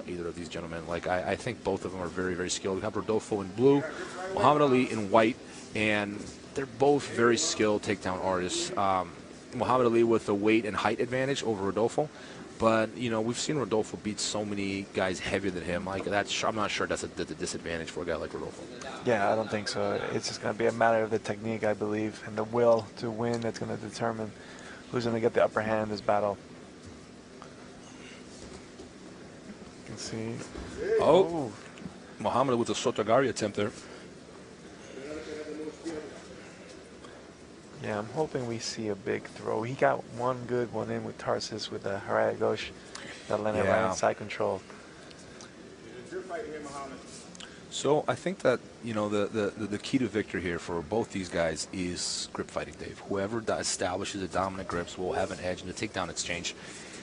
either of these gentlemen. Like, I think both of them are very, very skilled. We have Rodolfo in blue, Muhammad Ali in white, and they're both very skilled takedown artists. Muhammad Ali with the weight and height advantage over Rodolfo. But, you know, we've seen Rodolfo beat so many guys heavier than him. Like, I'm not sure that's a disadvantage for a guy like Rodolfo. Yeah, I don't think so. It's just going to be a matter of the technique, I believe, and the will to win that's going to determine who's going to get the upper hand in this battle. You can see. Oh. Muhammad with a Sotogari attempt there. Yeah, I'm hoping we see a big throw. He got one good one in with Tarsus with the Haraya Gauche that landed right in side control. So I think that, you know, the key to victory here for both these guys is grip fighting, Dave. Whoever establishes the dominant grips will have an edge in the takedown exchange.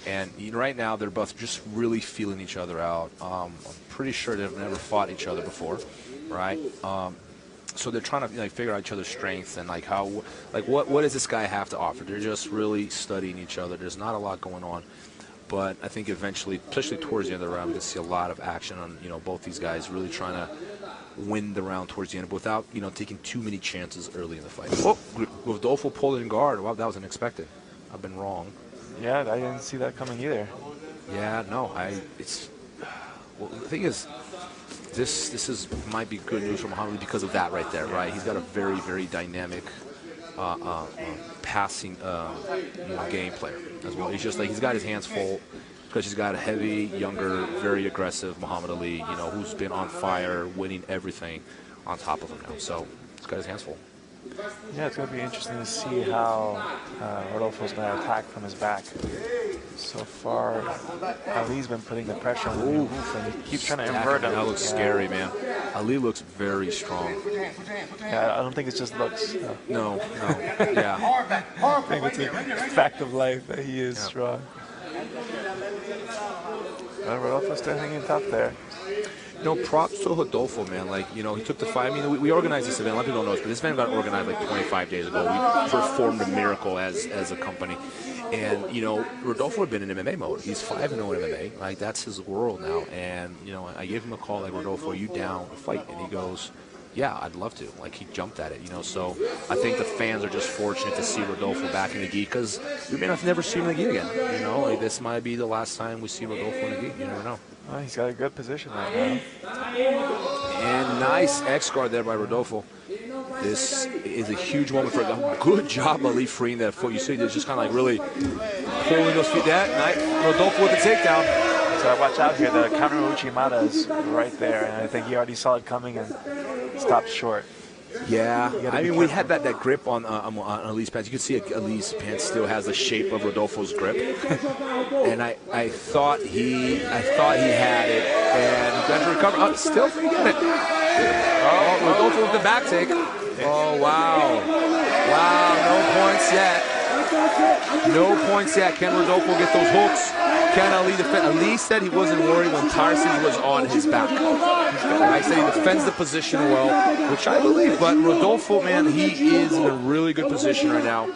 And right now they're both just really feeling each other out. I'm pretty sure they've never fought each other before, right? So they're trying to figure out each other's strengths and what does this guy have to offer. They're just really studying each other. There's not a lot going on, but I think eventually, especially towards the end of the round, we're going to see a lot of action on both these guys really trying to win the round towards the end without taking too many chances early in the fight. Oh, Rodolfo pulled in guard. Wow, that was unexpected. I've been wrong. Yeah, I didn't see that coming either. Yeah, no, well, the thing is, this might be good news for Muhammad because of that right there, right? He's got a very, very dynamic passing game player as well. He's just like, he's got his hands full because he's got a heavy, younger, very aggressive Muhammad Ali, who's been on fire, winning everything on top of him now. So he's got his hands full. Yeah, it's going to be interesting to see how Rodolfo's going to attack from his back. So far, Ali's been putting the pressure on him, and he keeps trying to invert him. That looks scary, man. Ali looks very strong. Yeah, I don't think it's just looks. No, yeah. I think it's a fact of life that he is strong. Well, Rodolfo's still hanging tough there. Props to Rodolfo, man. Like, he took the fight. I mean, we organized this event. A lot of people don't know this, but this event got organized like 25 days ago. We performed a miracle as a company. And, Rodolfo had been in MMA mode. He's 5-0 in MMA. Like, that's his world now. And, I gave him a call, like, Rodolfo, are you down to fight? And he goes, yeah, I'd love to. Like, he jumped at it, So I think the fans are just fortunate to see Rodolfo back in the gi because we may not never see him in the gi again. Like, this might be the last time we see Rodolfo in the gi. You never know. Well, he's got a good position right now. And nice X guard there by Rodolfo. This is a huge moment for him. Good job, Ali, freeing that foot. You see, they're just kind of like really pulling those feet. That night, Rodolfo with the takedown. So watch out here. The counter Uchimata is right there, and I think he already saw it coming and stopped short. Yeah, I mean, we had that grip on Ali's pants. You can see Ali's pants still has the shape of Rodolfo's grip, and I thought he had it, and he got to recover. Oh, still didn't get it. Oh, Rodolfo with the back take. Oh, wow, no points yet. No points yet. Can Rodolfo get those hooks? Can Ali defend? Ali said he wasn't worried when Tarsus was on his back. I said he defends the position well, which I believe. But Rodolfo, man, he is in a really good position right now.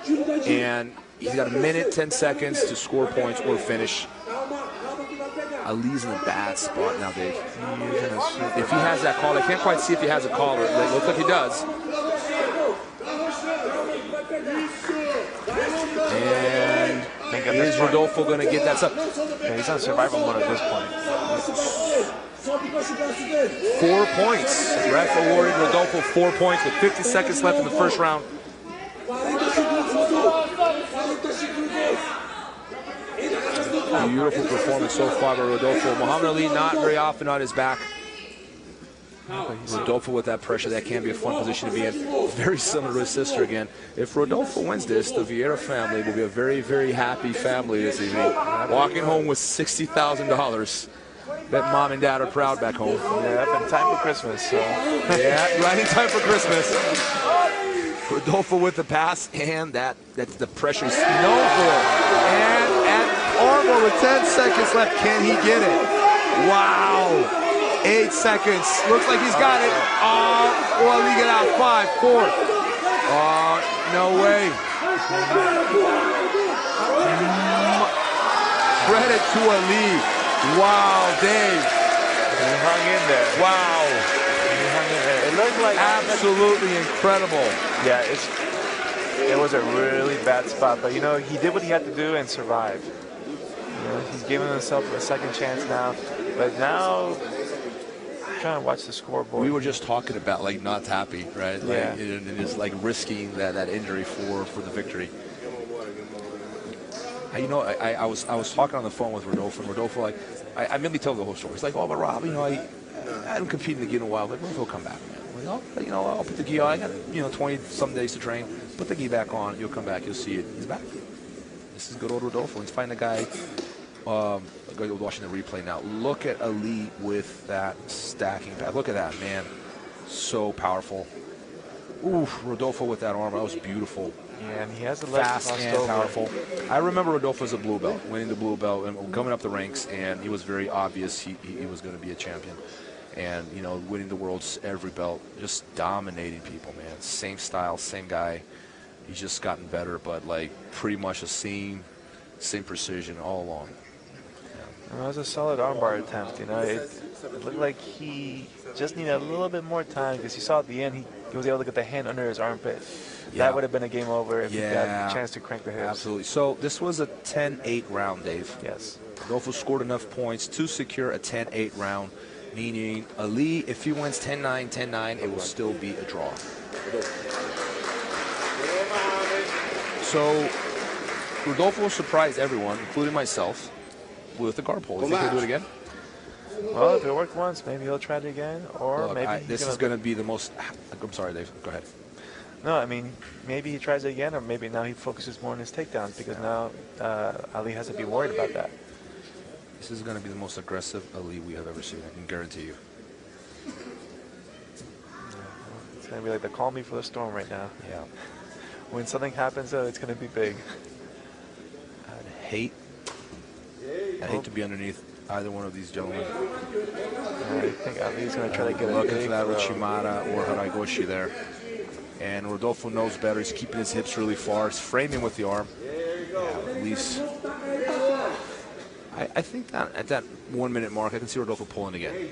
And he's got 1 minute, 10 seconds to score points or finish. Ali's in a bad spot now, Dave. If he has that call, I can't quite see if he has a collar. It looks like he does. And is Rodolfo going to get that stuff? Yeah, he's on survival mode at this point. 4 points. Ref awarded Rodolfo 4 points with 50 seconds left in the first round. Beautiful performance so far by Rodolfo. Muhammad Ali not very often on his back. Rodolfo with that pressure, that can be a fun position to be in. Very similar to his sister again. If Rodolfo wins this, the Vieira family will be a very, very happy family this evening. Walking home with $60,000. Bet mom and dad are proud back home. Yeah, in time for Christmas. So. Yeah, right in time for Christmas. Rodolfo with the pass, and that's the pressure he's known for. And at armor with 10 seconds left, can he get it? Wow. 8 seconds. Looks like he's got it. Will Ali get out? 5, 4. No way. Credit to Ali. Wow, Dave. He hung in there. Wow. He hung in there. It looked like absolutely incredible. Yeah, it was a really bad spot, but you know, he did what he had to do and survived. You know, he's giving himself a second chance now, but now I'm trying to watch the scoreboard. We were just talking about like not happy, right? Like, yeah. and just like risking that injury for the victory. You know, I was talking on the phone with Rodolfo, and Rodolfo, like, I mainly tell the whole story. He's like, oh, but Rob, you know, I haven't competed in the gi in a while. Like, when he'll come back, man? I'm like, oh, you know, I'll put the gi on. I got, 20-some days to train. Put the gi back on. You'll come back. You'll see it. He's back. This is good old Rodolfo. He's fighting a guy watching the replay now. Look at Ali with that stacking pad. Look at that, man. So powerful. Oof, Rodolfo with that arm. That was beautiful. Yeah, and he has a leg fast and over. Powerful. I remember Rodolfo as a blue belt, winning the blue belt and coming up the ranks, and he was very obvious he was going to be a champion. And, you know, winning the world's every belt, just dominating people, man. Same style, same guy. He's just gotten better, but, like, pretty much the same precision all along. It was a solid armbar attempt, you know. It looked like he just needed a little bit more time because you saw at the end he was able to get the hand under his armpit. Yeah. That would have been a game over if he had a chance to crank the hips. Absolutely. So this was a 10-8 round, Dave. Yes. Rodolfo scored enough points to secure a 10-8 round, meaning Ali, if he wins 10-9, 10-9, it will still be a draw. So Rodolfo surprised everyone, including myself, with the guard pull. Do you think he'll do it again? Well, if it worked once, maybe he'll try it again, or look, maybe this is going to be the most. I'm sorry, Dave. Go ahead. No, I mean, maybe he tries it again, or maybe now he focuses more on his takedowns because now Ali has to be worried about that. This is going to be the most aggressive Ali we have ever seen. I can guarantee you. Yeah, it's going to be like the calm before the storm right now. Yeah. When something happens, though, it's going to be big. I'd hate to be underneath either one of these gentlemen. I think Ali's going to try to get looking for that Uchimata or Haraigoshi there. And Rodolfo knows better. He's keeping his hips really far. He's framing with the arm. Yeah, at least. I think that at that 1 minute mark, I can see Rodolfo pulling again.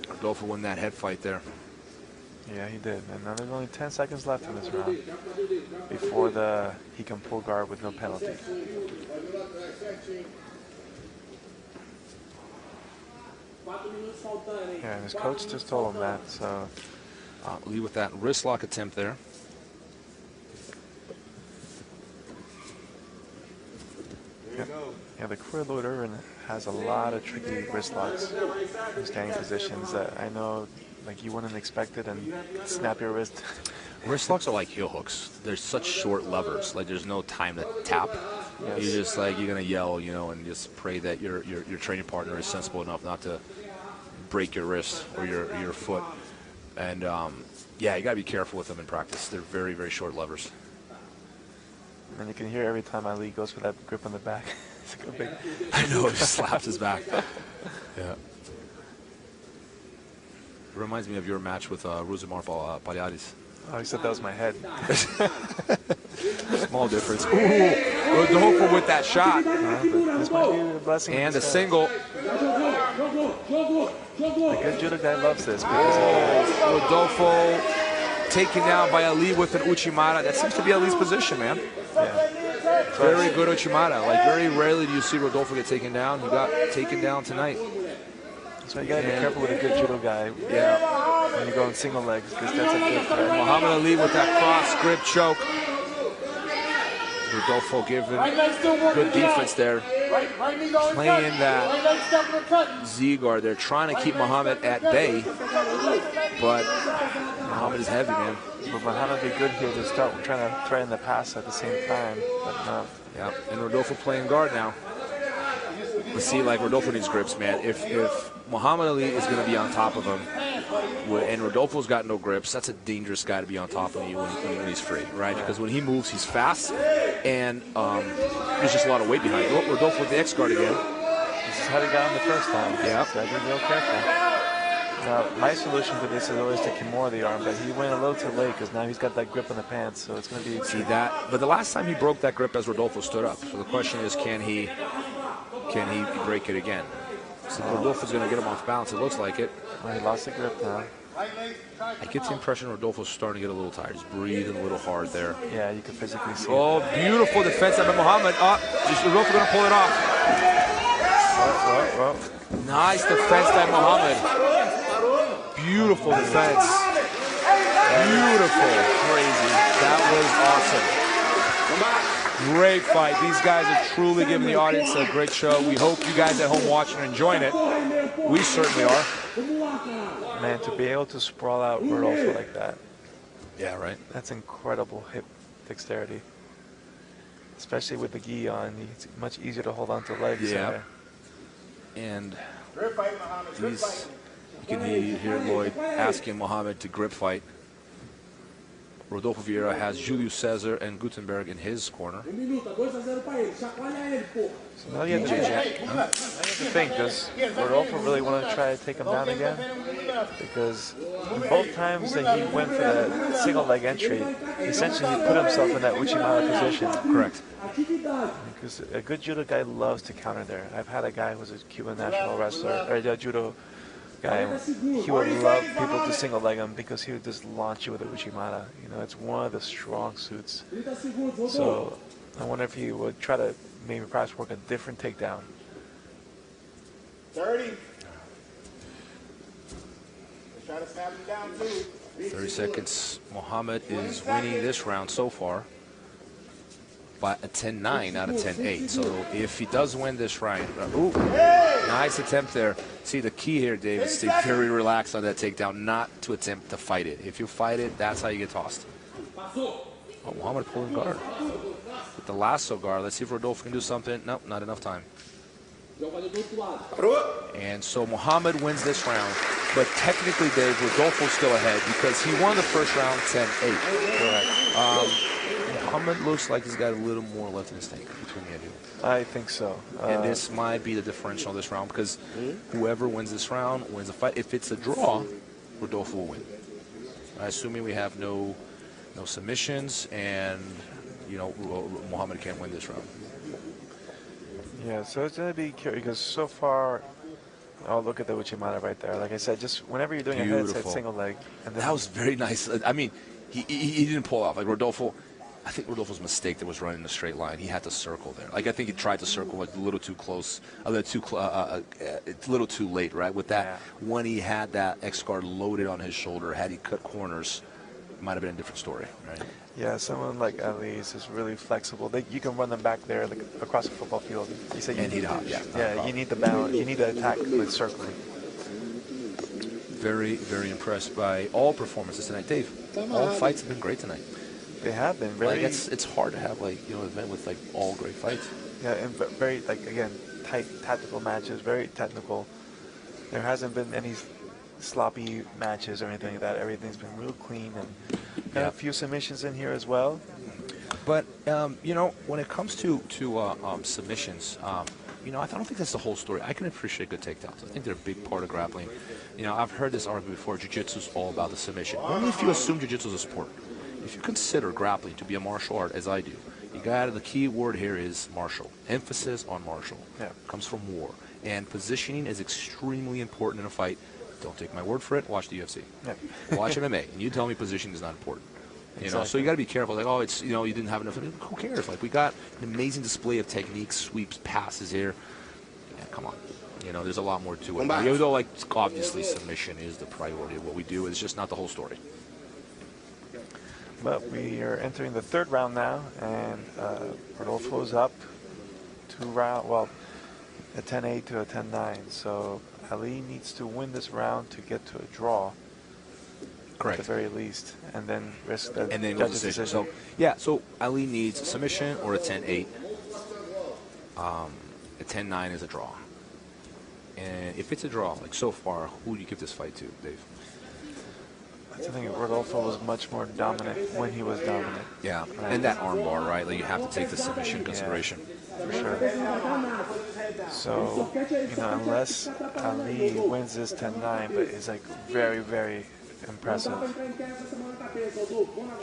Rodolfo won that head fight there. Yeah, he did. And now there's only 10 seconds left in this round before he can pull guard with no penalty. Yeah, and his coach just told him that, so. Lee with that wrist lock attempt there. Yeah, the career Lloyd Irvin has a lot of tricky wrist locks in standing positions that I know, like, you wouldn't expect it and snap your wrist. Wrist locks are like heel hooks. They're such short levers. Like, there's no time to tap. Yes. You're just like, you're gonna yell, and just pray that your training partner is sensible enough not to break your wrist or your foot. And yeah, you gotta be careful with them in practice. They're very, very short levers. And you can hear every time Ali goes for that grip on the back. It's like a big. I know, he slaps his back. Yeah. It reminds me of your match with Ruzimar Palhares. Oh, he said that was my head. Small difference. Ooh, Rodolfo with that shot. This might be a blessing. And a single. The good judo guy loves this because Rodolfo taken down by Ali with an Uchimata. That seems to be Ali's position, man. Yeah. Very good Uchimata. Like, very rarely do you see Rodolfo get taken down. He got taken down tonight. So you gotta be careful with a good judo guy. Yeah. When you go in single legs, because that's a good threat. Muhammad Ali with that cross grip choke. Rodolfo giving good defense there. Playing that Z-guard. They're trying to keep Muhammad at bay, but Muhammad is heavy, man. But Muhammad would be good here to start trying to threaten the pass at the same time, but no. Yeah, and Rodolfo playing guard now. But see, like, Rodolfo needs grips, man. If Muhammad Ali is going to be on top of him, and Rodolfo's got no grips, that's a dangerous guy to be on top of you when he's free, right? Because when he moves, he's fast, and there's just a lot of weight behind him. Rodolfo with the X-guard again. This is how he got him the first time. Yeah. So I'd be real careful. Now, my solution for this is always to Kimono the arm, but he went a little too late because now he's got that grip on the pants, so it's going to be... See that? But the last time he broke that grip as Rodolfo stood up. So the question is, can he can he break it again? So Rodolfo's going to get him off balance. It looks like it. Well, he lost the grip now. I get the impression Rodolfo's starting to get a little tired. He's breathing a little hard there. Yeah, you can physically see it. Beautiful defense by Mahamed. Just Rodolfo going to pull it off. Nice defense by Mahamed. Beautiful defense. Beautiful. Crazy. That was awesome. Great fight. These guys are truly giving the audience a great show. We hope you guys at home watching are enjoying it. We certainly are. Man, to be able to sprawl out Rodolfo like that. Yeah, right. That's incredible hip dexterity. Especially with the gi on. It's much easier to hold on to legs. Yeah. And these, you can hear Lloyd asking Mahamed to grip fight. Rodolfo Vieira has Julius Caesar and Gutenberg in his corner. So now you have to think, does Rodolfo really want to try to take him down again? Because both times that he went for that single leg entry, essentially he put himself in that Uchimata position. Correct. Because a good judo guy loves to counter there. I've had a guy who was a Cuban national wrestler, or a judo guy. He would love people to single leg him because he would just launch you with a Uchimata. You know, it's one of the strong suits. So I wonder if he would try to maybe perhaps work a different takedown. 30. Try to snap him down too. 30 seconds. Mahamed is winning this round so far by a 10-9 out of 10-8. So if he does win this round, nice attempt there. See, the key here, Dave, is to stay very relaxed on that takedown, not to attempt to fight it. If you fight it, that's how you get tossed. Oh, Mahamed pulling guard. With the lasso guard, let's see if Rodolfo can do something. Nope, not enough time. And so Mahamed wins this round, but technically, Dave, Rodolfo's still ahead because he won the first round 10-8. Correct. Mahamed looks like he's got a little more left in his tank between the two. I think so. And this might be the differential in this round because whoever wins this round wins the fight. If it's a draw, Rodolfo will win. Assuming we have no submissions and, you know, Mahamed can't win this round. Yeah, so it's going to be curious because so far, oh, look at the Uchimata right there. Like I said, just whenever you're doing a head-to-head single leg. And that was very nice. I mean, he didn't pull off. Like Rodolfo, I think Rodolfo's mistake that was running a straight line. He had to circle there. Like I think he tried to circle like a little too close, a little too late, right? With that, when he had that X guard loaded on his shoulder, had he cut corners, it might have been a different story, right? Yeah, someone like Ali's is really flexible. You can run them back there like, across the football field. You say you you need the balance. You need the attack with circling. Very, very impressed by all performances tonight, Dave. All fights have been great tonight. They have been very. Like it's hard to have like an event with like all great fights. Yeah, and very again tight tactical matches, very technical. There hasn't been any sloppy matches or anything like that. Everything's been real clean and got a few submissions in here as well. But you know, when it comes to submissions, you know, I don't think that's the whole story. I can appreciate good takedowns. I think they're a big part of grappling. You know, I've heard this argument before. Jiu-jitsu is all about the submission. Only if you assume jiu-jitsu is a sport. If you consider grappling to be a martial art, as I do, the key word here is martial. Emphasis on martial. Yeah. Comes from war. And positioning is extremely important in a fight. Don't take my word for it. Watch the UFC. Yeah. Watch MMA, and you tell me positioning is not important. You know, so you got to be careful. Like, oh, it's, you know, you didn't have enough. Who cares? Like, we got an amazing display of techniques, sweeps, passes here. Yeah, come on. You know, there's a lot more to it. Even though, like, obviously submission is the priority of what we do, it's just not the whole story. But we are entering the third round now, and Rodolfo's up 2 rounds. Well, a 10-8 to a 10-9. So Ali needs to win this round to get to a draw. Correct. At the very least, and then risk the judge's decision. So, yeah, so Ali needs a submission or a 10-8. A 10-9 is a draw. And if it's a draw, like so far, who do you give this fight to, Dave? I think Rodolfo was much more dominant when he was dominant. Yeah, right. And that arm bar, right? Like you have to take the submission consideration. For sure. So, you know, unless Ali wins this 10-9, but it's like very, very impressive.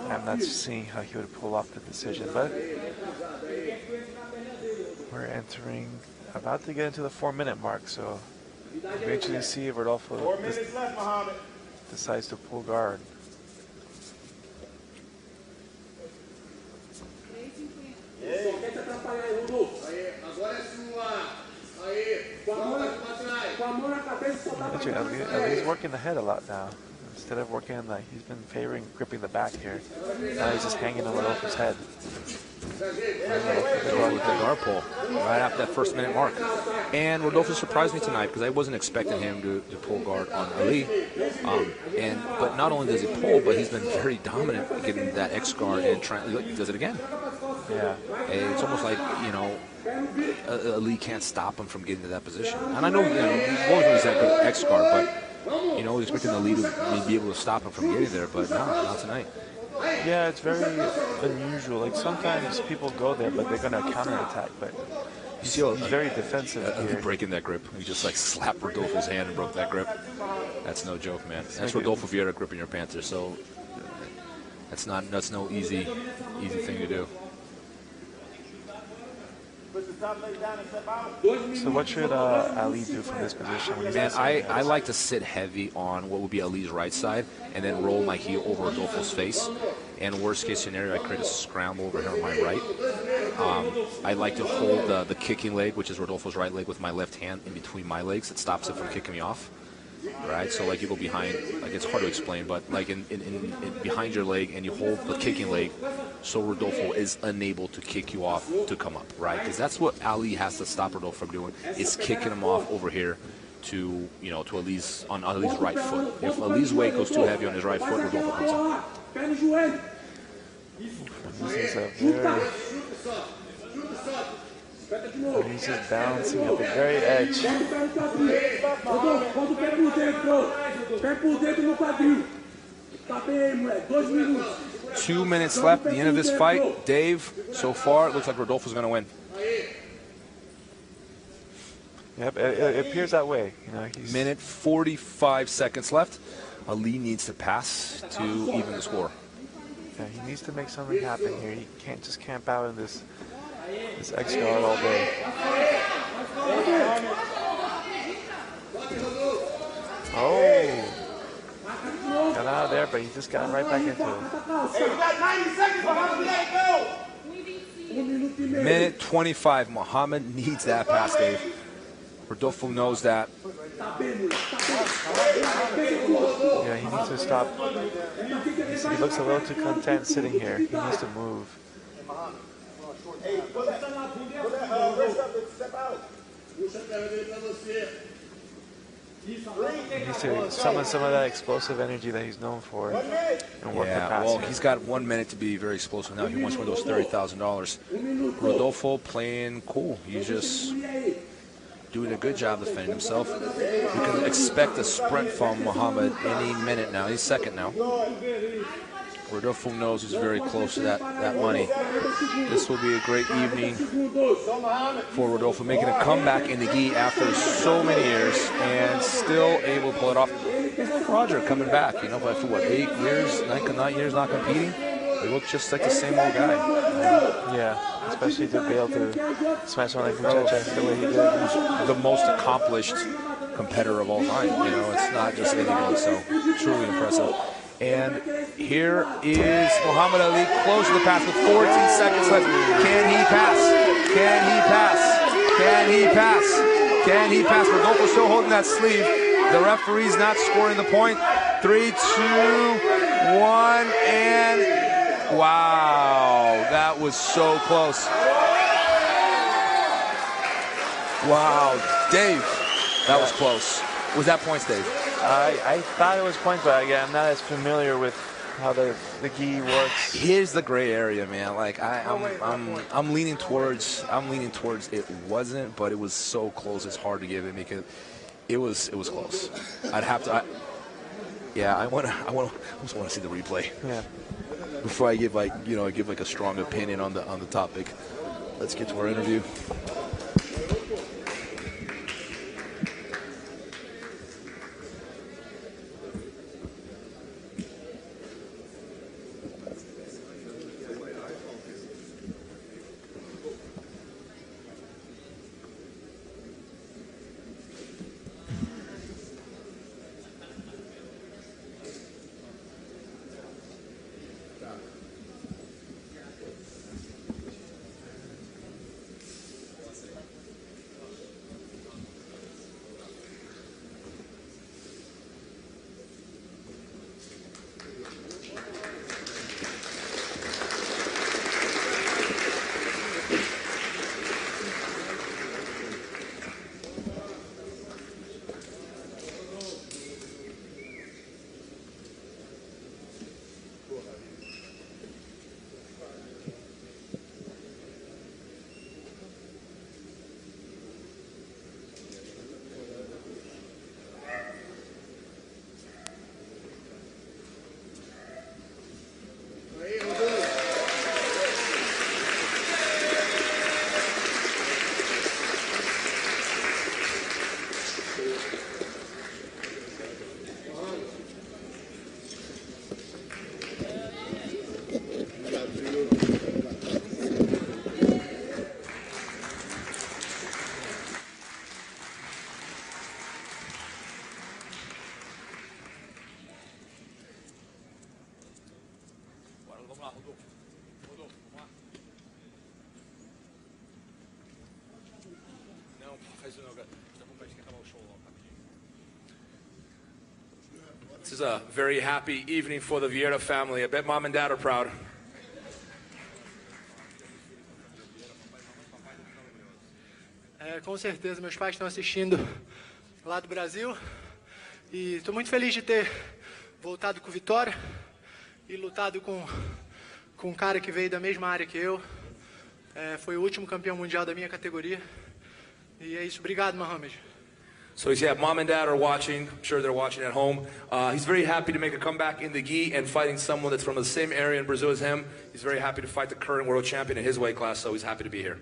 I'm not seeing how he would pull off the decision, but we're entering about to get into the 4-minute mark, so it'll be interesting to see if Rodolfo 4 minutes left, Mahamed. decides to pull guard. Actually, he's working the head a lot now. Instead of working, like, he's been favoring gripping the back here. Now he's just hanging on Rodolfo's head. With the guard pull right after that 1-minute mark. And Rodolfo surprised me tonight because I wasn't expecting him to pull guard on Ali. But not only does he pull, but he's been very dominant getting that X guard and he does it again. Yeah. And it's almost like, Ali can't stop him from getting to that position. And I know, he's always used that good X guard, but, he's expecting Ali to be able to stop him from getting there, but no, not tonight. Yeah, it's very unusual. Like, sometimes people go there, but they're going to counterattack. But he's very defensive here. Breaking that grip. He just slapped Rodolfo's hand and broke that grip. That's no joke, man. That's Rodolfo Vieira gripping your panther. So that's no easy thing to do. So what should Ali do from this position? Man, I like to sit heavy on what would be Ali's right side and then roll my heel over Rodolfo's face. And worst case scenario, I create a scramble over here on my right. I like to hold the kicking leg, which is Rodolfo's right leg, with my left hand in between my legs. It stops it from kicking me off. Right, so you go behind, it's hard to explain, but in behind your leg, and you hold the kicking leg, so Rodolfo is unable to kick you off to come up, right? Because that's what Ali has to stop Rodolfo from doing, is kicking him off over here to to Ali's right foot. If Ali's weight goes too heavy on his right foot, Rodolfo comes up. This is a very... He's just balancing at the very edge. 2 minutes left at the end of this fight. Dave, so far, it looks like Rodolfo's going to win. Yep, it appears that way. Minute 45 seconds left. Ali needs to pass to even the score. Yeah, he needs to make something happen here. He can't just camp out in this X guard all day. Oh! Got out of there, but he just got right back into it. Hey, we got 90 seconds, Mahamed. Let it go. Minute 25. Mahamed needs that pass, Dave. Rodolfo knows that. Yeah, he needs to stop. He looks a little too content sitting here. He needs to move. Hey, put that wrist up and step out. He needs to summon some of that explosive energy that he's known for and work the pass. Well, he's got 1 minute to be very explosive now. He wants one of those $30,000. Rodolfo playing cool. He's just doing a good job defending himself. You can expect a sprint from Mahamed any minute now. He's second now. Rodolfo knows he's very close to that money. This will be a great evening for Rodolfo, making a comeback in the gi after so many years and still able to pull it off. It's like Roger coming back, but for what, 8 years, 9 years not competing? He looks just like the same old guy. Yeah, especially to be able to smash one like Muchacha the way he did. He's the most accomplished competitor of all time. It's not just anything, so truly impressive. And here is Muhammad Ali close to the pass with 14 seconds left. Can he pass? Can he pass? Can he pass? Can he pass? Rodolfo still holding that sleeve. The referee's not scoring the point. 3, 2, 1, and wow, that was so close. Wow, Dave, that was close. Was that points, Dave? I thought it was points, but again, I'm not as familiar with how the gi works. Here's the gray area, man. I'm leaning towards it wasn't, but it was so close. It's hard to give it because it was close. I'd have to. I almost want to see the replay. Yeah. Before I give a strong opinion on the topic. Let's get to our interview. This is a very happy evening for the Vieira family. I bet mom and dad are proud. Com certeza, meus pais estão assistindo lá do Brasil e estou muito feliz de ter voltado com vitória e lutado com um cara que veio da mesma área que eu. Foi o último campeão mundial da minha categoria e é isso. Obrigado, Mahamed. So he's, yeah, mom and dad are watching. I'm sure they're watching at home. He's very happy to make a comeback in the gi and fighting someone that's from the same area in Brazil as him. He's very happy to fight the current world champion in his weight class, so he's happy to be here.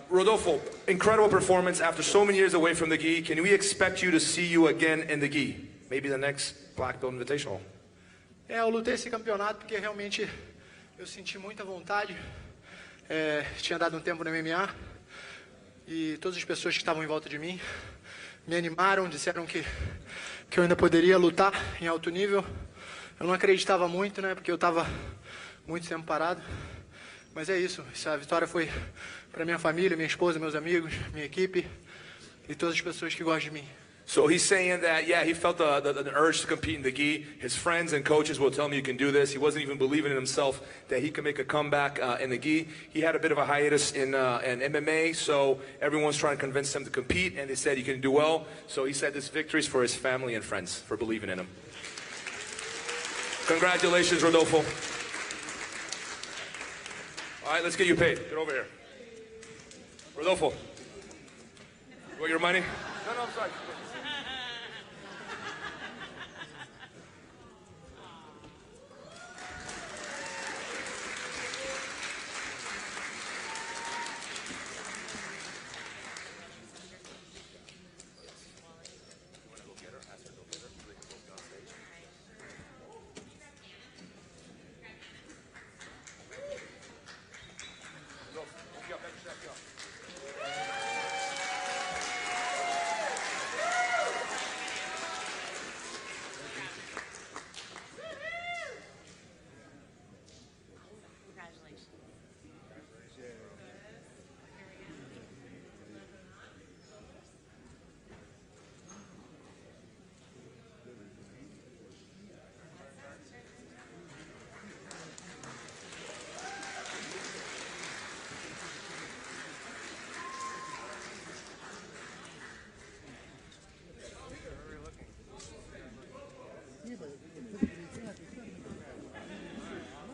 Rodolfo, incredible performance after so many years away from the gi. Can we expect you to see you again in the gi? Maybe the next Black Belt Invitational. Eu lutei esse campeonato porque realmente eu senti muita vontade. Tinha dado um tempo no MMA e todas as pessoas que estavam em volta de mim me animaram, disseram que eu ainda poderia lutar em alto nível. Eu não acreditava muito, né, porque eu estava muito tempo parado. Mas é isso, essa vitória foi para minha família, minha esposa, meus amigos, minha equipe e todas as pessoas que gostam de mim. So he's saying that, yeah, he felt the urge to compete in the gi. His friends and coaches will tell him you can do this. He wasn't even believing in himself that he could make a comeback in the gi. He had a bit of a hiatus in MMA, so everyone's trying to convince him to compete, and they said he can do well. So he said this victory is for his family and friends, for believing in him. Congratulations, Rodolfo. All right, let's get you paid. Get over here. Rodolfo, you want your money? No, I'm sorry.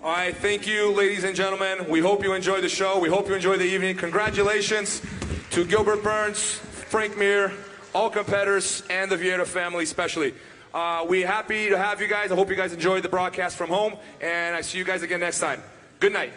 All right, thank you, ladies and gentlemen. We hope you enjoyed the show. We hope you enjoyed the evening. Congratulations to Gilbert Burns, Frank Mir, all competitors, and the Vieira family especially. We're happy to have you guys. I hope you guys enjoyed the broadcast from home, and I see you guys again next time. Good night.